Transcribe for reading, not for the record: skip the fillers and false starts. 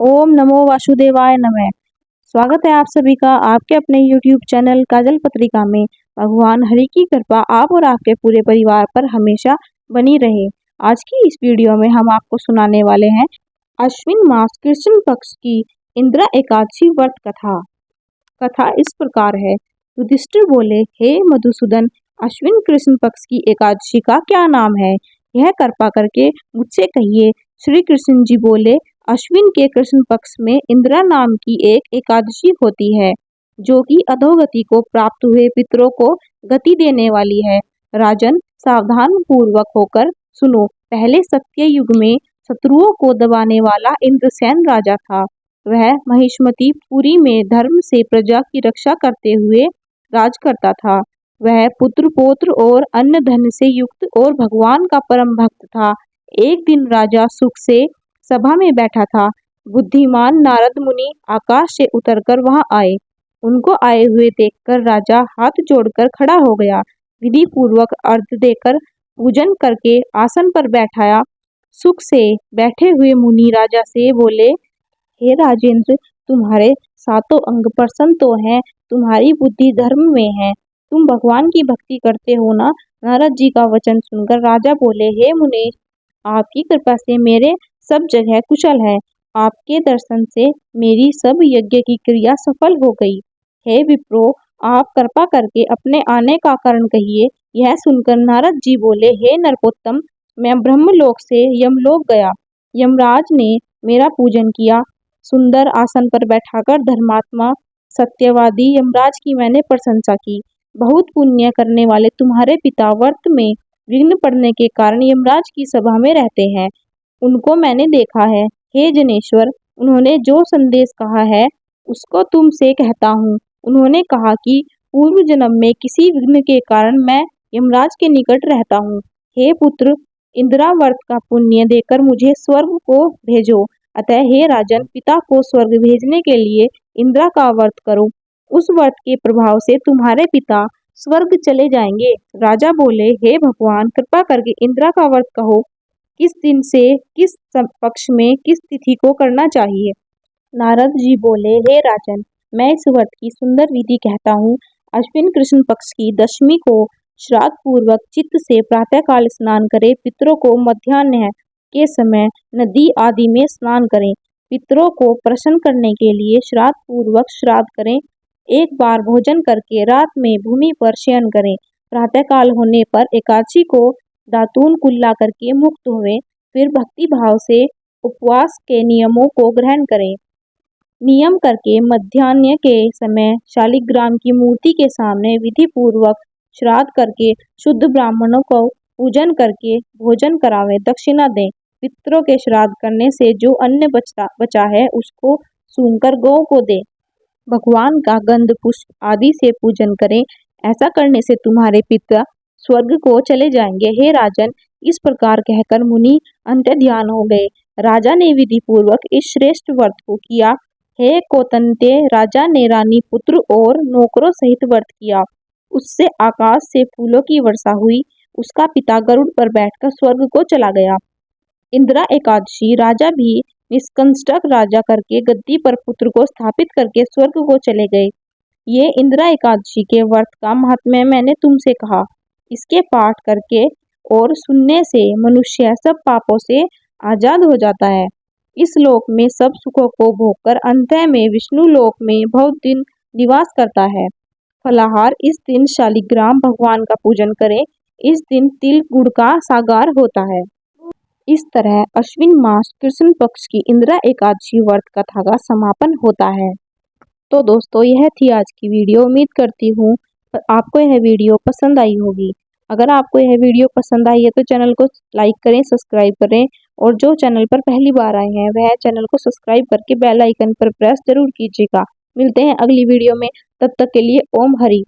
ओम नमो वासुदेवाय नमः। स्वागत है आप सभी का आपके अपने YouTube चैनल काजल पत्रिका में। भगवान हरि की कृपा आप और आपके पूरे परिवार पर हमेशा बनी रहे। आज की इस वीडियो में हम आपको सुनाने वाले हैं अश्विन मास कृष्ण पक्ष की इंदिरा एकादशी व्रत कथा। कथा इस प्रकार है। युधिष्ठिर बोले, हे मधुसूदन, अश्विन कृष्ण पक्ष की एकादशी का क्या नाम है, यह कृपा करके मुझसे कहिए। श्री कृष्ण जी बोले, अश्विन के कृष्ण पक्ष में इंदिरा नाम की एक एकादशी होती है, जो कि अधोगति को प्राप्त हुए पितरों को गति देने वाली है। राजन, सावधान पूर्वक होकर सुनो। पहले सत्य युग में शत्रुओं को दबाने वाला इंद्रसेन राजा था। वह महिष्मती पुरी में धर्म से प्रजा की रक्षा करते हुए राज करता था। वह पुत्र पौत्र और अन्य धन से युक्त और भगवान का परम भक्त था। एक दिन राजा सुख से सभा में बैठा था। बुद्धिमान नारद मुनि आकाश से उतरकर वहां आए। उनको आए हुए देखकर राजा हाथ जोड़कर खड़ा हो गया। विधि पूर्वक अर्घ्य देकर पूजन करके आसन पर बैठाया। सुख से बैठे हुए मुनि राजा से बोले, हे राजेंद्र, तुम्हारे सातों अंग प्रसन्न तो हैं, तुम्हारी बुद्धि धर्म में है, तुम भगवान की भक्ति करते हो ना। नारद जी का वचन सुनकर राजा बोले, हे मुनि, आपकी कृपा से मेरे सब जगह कुशल है। आपके दर्शन से मेरी सब यज्ञ की क्रिया सफल हो गई। हे विप्रो, आप कृपा करके अपने आने का कारण कहिए। यह सुनकर नारद जी बोले, हे नरपोत्तम, मैं ब्रह्मलोक से यमलोक गया। यमराज ने मेरा पूजन किया। सुंदर आसन पर बैठाकर धर्मात्मा सत्यवादी यमराज की मैंने प्रशंसा की। बहुत पुण्य करने वाले तुम्हारे पिता व्रत में विघ्न पड़ने के कारण यमराज की सभा में रहते हैं। उनको मैंने देखा है। हे जनेश्वर, उन्होंने जो संदेश कहा है उसको तुमसे कहता हूँ। उन्होंने कहा कि पूर्व जन्म में किसी विघ्न के कारण मैं यमराज के निकट रहता हूँ। हे पुत्र, इंदिरा व्रत का पुण्य देकर मुझे स्वर्ग को भेजो। अतः हे राजन, पिता को स्वर्ग भेजने के लिए इंदिरा का व्रत करो। उस व्रत के प्रभाव से तुम्हारे पिता स्वर्ग चले जाएंगे। राजा बोले, हे भगवान, कृपा करके इंदिरा का व्रत कहो। किस दिन से किस पक्ष में किस तिथि को करना चाहिए। नारद जी बोले, हे राजन, मैं इस व्रत की सुंदर विधि कहता हूँ। अश्विन कृष्ण पक्ष की दशमी को श्राद्ध पूर्वक चित्त से प्रातःकाल स्नान करें। पितरों को मध्याह्न के समय नदी आदि में स्नान करें। पितरों को प्रसन्न करने के लिए श्राद्ध पूर्वक श्राद्ध करें। एक बार भोजन करके रात में भूमि पर शयन करें। प्रातःकाल होने पर एकादशी को दातून कुल्ला करके मुक्त हुए। फिर भक्ति भाव से उपवास के नियमों को ग्रहण करें। नियम करके मध्याह्न के समय शालिग्राम की मूर्ति के सामने विधि पूर्वक श्राद्ध करके शुद्ध ब्राह्मणों को पूजन करके भोजन करावे, दक्षिणा दें। पितरों के श्राद्ध करने से जो अन्न बचा है उसको सूंघकर गौ को दे। भगवान का गंध पुष्प आदि से पूजन करें। ऐसा करने से तुम्हारे पिता स्वर्ग को चले जाएंगे। हे राजन, इस प्रकार कहकर मुनि अंत्य ध्यान हो गए। राजा ने विधि पूर्वक इस श्रेष्ठ व्रत को किया। हे कौतन्य, राजा ने रानी पुत्र और नौकरों सहित व्रत किया। उससे आकाश से फूलों की वर्षा हुई। उसका पिता गरुड़ पर बैठकर स्वर्ग को चला गया। इंदिरा एकादशी राजा भी निष्कंटक राजा करके गद्दी पर पुत्र को स्थापित करके स्वर्ग को चले गए। ये इंदिरा एकादशी के व्रत का महात्म्य मैंने तुमसे कहा। इसके पाठ करके और सुनने से मनुष्य सब पापों से आजाद हो जाता है। इस लोक में सब सुखों को भोगकर अंत में विष्णु लोक में बहुत दिन निवास करता है। फलाहार, इस दिन शालिग्राम भगवान का पूजन करें। इस दिन तिल गुड़ का सागार होता है। इस तरह अश्विन मास कृष्ण पक्ष की इंदिरा एकादशी व्रत कथा का समापन होता है। तो दोस्तों, यह थी आज की वीडियो। उम्मीद करती हूँ आपको यह वीडियो पसंद आई होगी। अगर आपको यह वीडियो पसंद आई है तो चैनल को लाइक करें, सब्सक्राइब करें, और जो चैनल पर पहली बार आए हैं वह चैनल को सब्सक्राइब करके बेल आइकन पर प्रेस जरूर कीजिएगा। मिलते हैं अगली वीडियो में, तब तक के लिए ओम हरि।